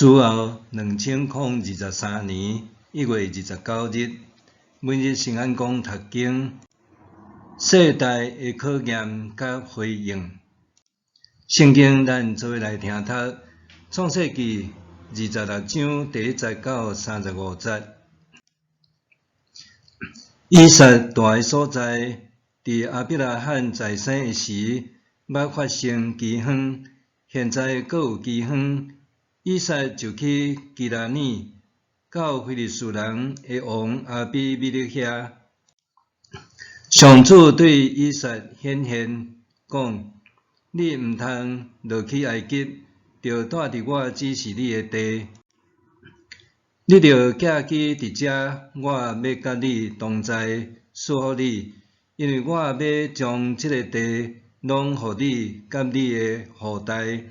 之后2023年1月29日，每日圣安宫读经，世代的考验甲回应。圣经咱做伙来听读，创世纪26章第1节到35节。以撒住的所在，伫亚伯拉罕在生的时，捌发生饥荒，现在阁有饥荒。以撒就去基拉尼，到非利士人的王阿比米勒遐。上主对以撒显现，讲：你毋通落去埃及，着住伫我指示你的地。你着寄居伫遮，我要甲你同在，赐予你，因为我要将即个地拢予你甲你的后代。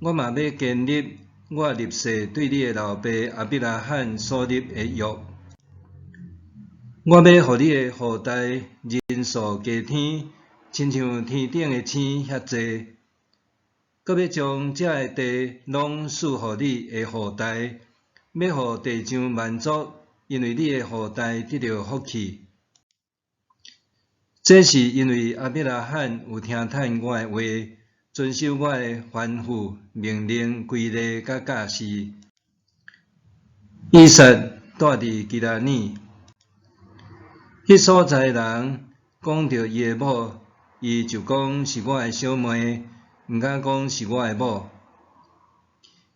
我嘛要建立我立誓对你的老爸亚伯拉罕所立的约。我要予你的后代人数加天，亲像天顶的星遐济。搁要将遮个地拢赐予你的后代，要予地上万族，因为你的后代得到福气。这是因为亚伯拉罕有听叹我的话，遵守我的吩咐、命令、规例甲教示。以撒住伫基拉尼，迄所在人讲着伊的某，伊就讲是我的小妹，毋敢讲是我的某。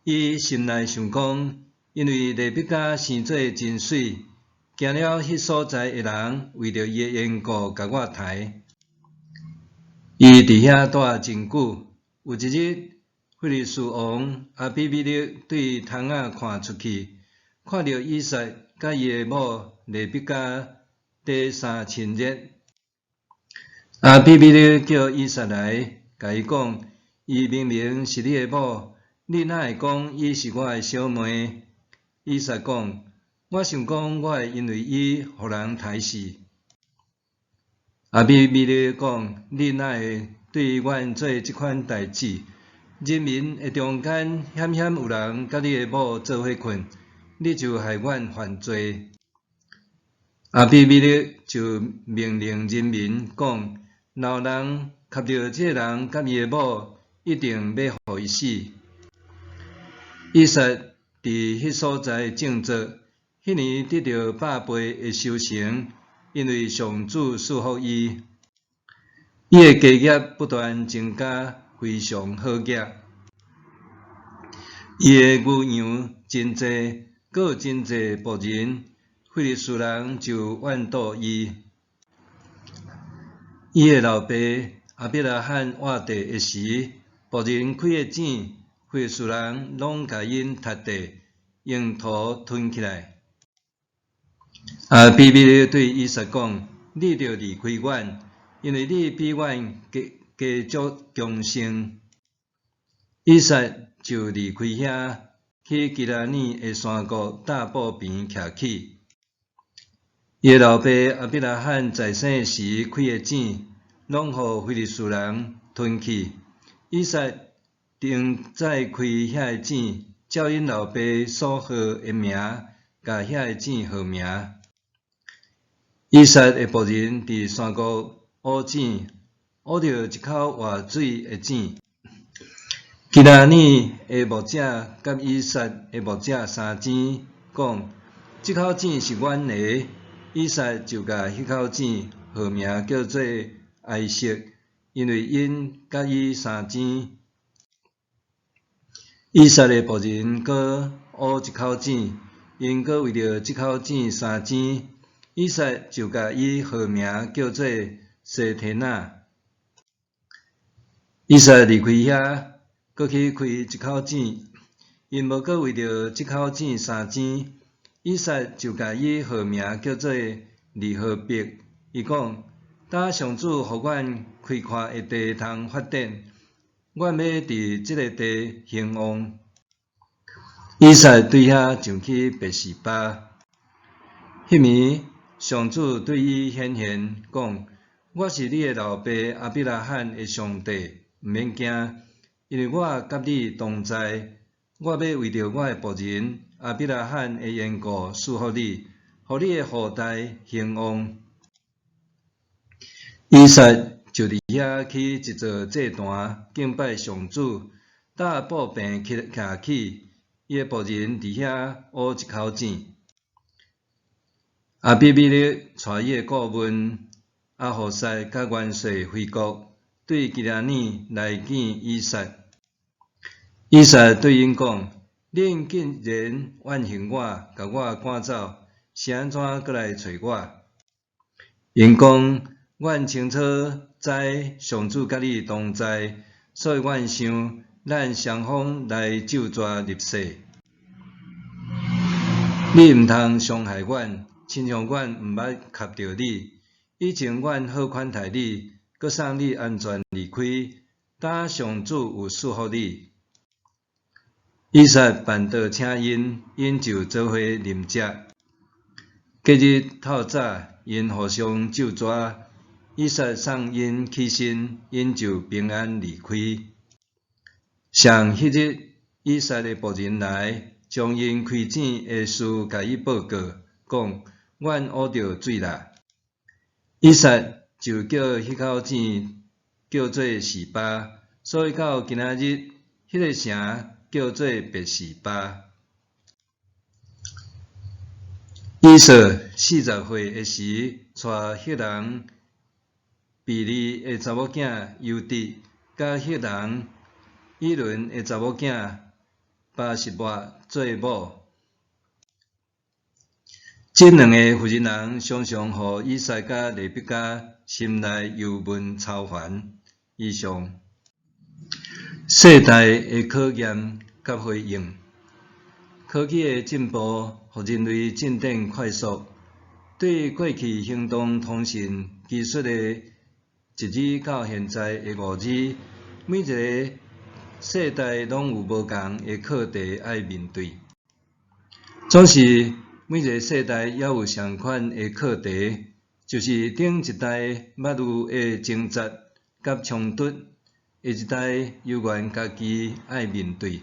伊心内想讲，因为利比加生做真水，惊了迄所在的人为着伊的缘故甲我刣。伊伫遐住真久。有一日，非利士王阿比米勒对窗仔看出去，看到以撒甲伊的某利比加第三亲热。阿比米勒叫以撒来，甲伊讲：伊明明是你的某，你哪会讲伊是我的小妹？以撒讲：我想讲，我会因为伊互人刣死。阿比米勒讲：你哪会对阮做即款代志？人民的中间险险有人甲你的某做伙困，你就害阮犯罪。阿比米勒就命令人民讲：若有人磕着这个人甲伊的某，一定要互伊死。以撒伫迄所在种作，迄年得到100倍的收成，因为上主赐福伊。伊的家业不断增加，非常好业。伊的牛羊真济，阁有真济仆人，非利士人就怨妒伊。伊的老爸亚伯拉罕活地的时，仆人开的井，非利士人拢甲因踢地，用土吞起来。比米勒对以撒讲：你着离开阮，因为你比阮加足强盛。以撒就离开遐，去基拉尼的山谷大埔边徛起。伊的老爸亚伯拉罕在生时开的井，拢互非利士人吞去。以撒定再开遐个井，照因老爸所号的名，甲遐个井号名。以撒的仆人伫山谷挖井，挖着一口活水的井。基拉尼的牧者甲以撒的牧者相争，讲：即口井是阮的。以撒就甲迄口井号名叫做埃色，因为因甲伊相争。以撒的仆人搁挖一口井，因搁为着即口井相争。以撒就甲伊号名叫做西提纳。以撒离开遐，搁去开一口井，因无搁为着即口井相争。以撒就甲伊号名叫做利何别。伊讲：当上主互阮开阔的地通发展，阮要伫即个地兴旺。以撒对遐上去别是巴。迄暝，上主对伊显现，讲：我是你的老爸亚伯拉罕的上帝，毋免惊，因为我甲你同在。我要为着我的仆人阿比拉罕的缘故祝福你，互你的后代兴旺。以撒就伫遐去一座祭坛敬拜上主，搭布棚徛起，伊的仆人伫遐挖一口井。阿比米勒带伊的顾问阿何塞甲元帅回国，对基拉尼来见以撒。以撒对因讲：恁竟然怨恨我，甲我赶走，是安怎过来找我？因讲：阮清楚知上主甲你同在，所以阮想咱双方来就抓入世。你毋通伤害阮，亲像阮毋捌磕着你。以前阮好款待你，阁送你安全离开，等上主有赐福你。以撒办道请因就做伙啉食。隔日透早，因互相就抓。以撒送因起身，因就平安离开。上迄日，以撒的仆人来，将因开井的事甲伊报告，讲：阮挖着水啦。以撒就叫迄口井叫做示巴，所以到今仔日，迄个城叫做别示巴。以撒40岁的时，带赫人比利的查某囝犹得，甲赫人以伦的查某囝巴实巴做某。这两个妇人常常互以撒甲利比加心内忧闷操烦。以上世代的考验甲回应，科技的进步，互人类进展快速。对过去行动通讯技术的一字到现在的5字，每一个世代拢有无同的课题要面对。总是每一个世代也有相款的课题，就是顶一代捌有的挣扎甲冲突，下一代犹原家己要面对。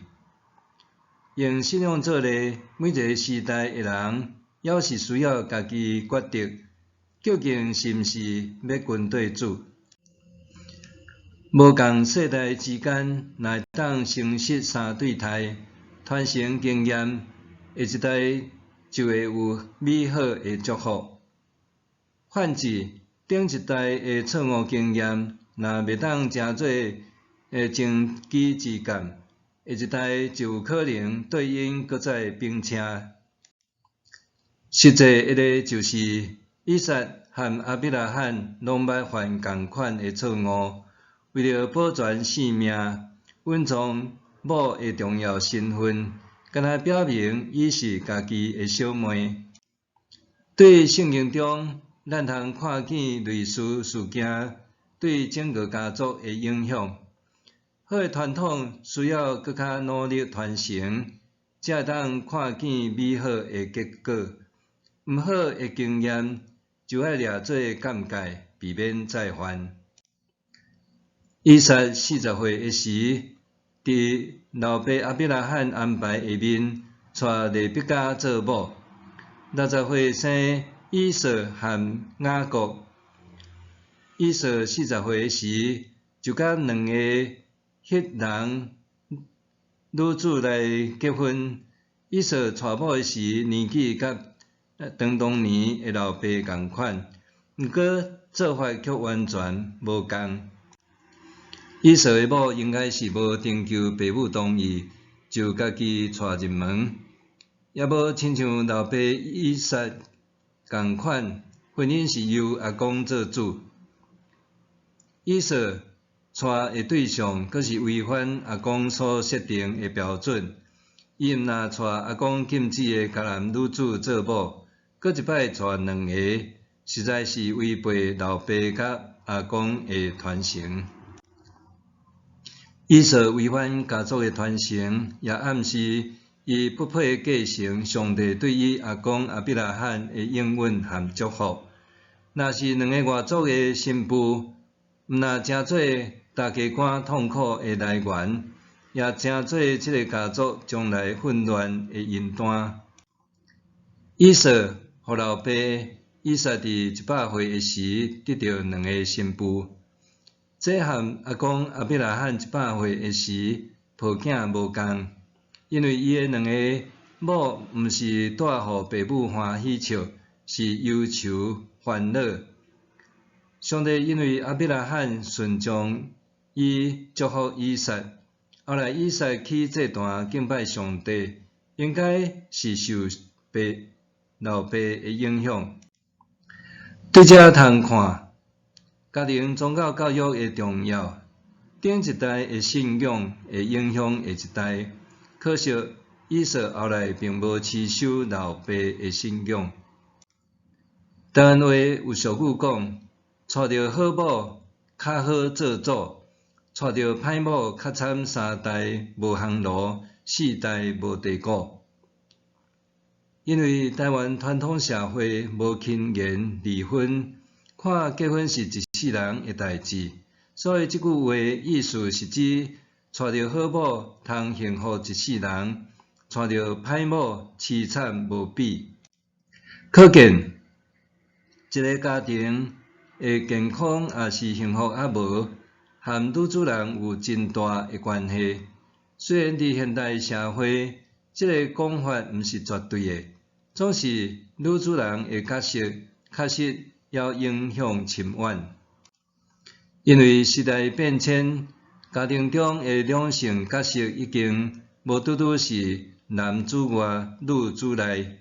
用信仰做例，每一个时代的人，也是需要家己决定，究竟是毋是要跟对主。无共世代之间，若当成实3对待，传承经验，下一代就会有美好的祝福。反之，顶一代的错误经验，若袂当成做情机之鉴，下一代就有可能对因搁再并车。实际一个就是，以撒和阿比拉罕拢捌犯同款的错误，为了保全性命，稳重某的重要身份，敢若表明伊是家己的小妹。对圣经中，咱通看见类似事件对整个家族的影响。好的传统需要更较努力传承，才会当看见美好的结果。毋好的经验就要掠做鉴戒，避免再犯。以撒40岁的时，伫老爸阿比拉罕安排下面，带利比加做某。60岁生以撒和雅各。以撒40岁的时，就甲2个赫人女子来结婚。以撒娶某的时，年纪甲当年的老爸同款，毋过做法却完全无共。以撒的某应该是无征求父母同意，就家己娶入门，也无亲像老爸以撒同款，婚姻是由阿公做主。以撒娶的对象，阁是违反阿公所设定的标准。伊毋但娶阿公禁止的迦南女子做某，阁一摆娶2个，实在是违背老爸甲阿公的传承。以撒违反家族的传承，也暗示伊不配继承上帝对伊阿公阿比拉罕的应允和祝福。若是2个外族的新妇，毋但诚做大家官痛苦的来源，也成做即个家族将来混乱的引端。以扫互老爸以撒伫100岁的时得到2个新妇，这和阿公亚伯拉罕100岁的时抱囝无共，因为伊的2个某毋是带互爸母欢喜笑，是忧愁烦恼。上帝因为亚伯拉罕顺从伊祝福以撒，后来以撒去这段敬拜上帝，应该是受老爸的影响。对这通看，家庭宗教教育的重要，顶一代的信仰会影响下一代。可惜以扫后来并无持守老爸的信仰。台湾话有俗语讲，娶着好某较好做祖，娶着歹某较惨3代无烘炉，4代无地鼓。因为台湾传统社会无轻言离婚，看结婚是一世人的代志，所以即句话意思是指娶着好某通幸福一世人，娶着歹某凄惨无比。可见一个家庭的健康也是幸福也无，和女主人有真大的关系。虽然伫现代社会，即个讲法毋是绝对的，总是女主人的角色确实要影响深远。因为时代变迁，家庭中的两性角色已经无拄拄是男主外女主内，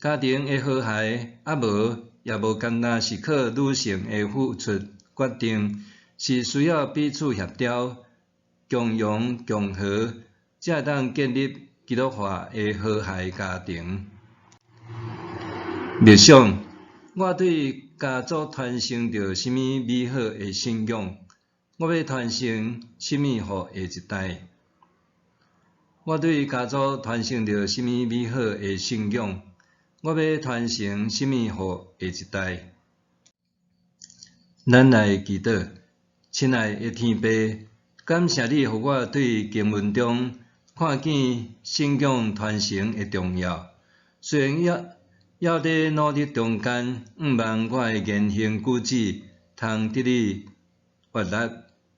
家庭的和谐也无单单是靠女性的付出决定，是需要彼此协调、共荣共和，才会当建立基督化的和谐家庭。默想，我对家族传承着甚物美好的信仰？我要传承甚物互下一代？我对家族传承着甚物美好的信仰？我要传承甚物互下一代？咱来祈祷，亲爱的天父，感谢你，互我对经文中看见信仰传承的重要。虽然要伫努力中间，毋望我的言行举止通得你悦纳，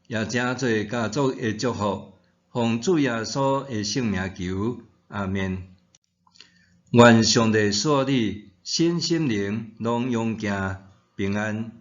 也正做家族的祝福。奉主耶稣的圣名求，阿们。愿上帝赐你身心灵拢永行平安。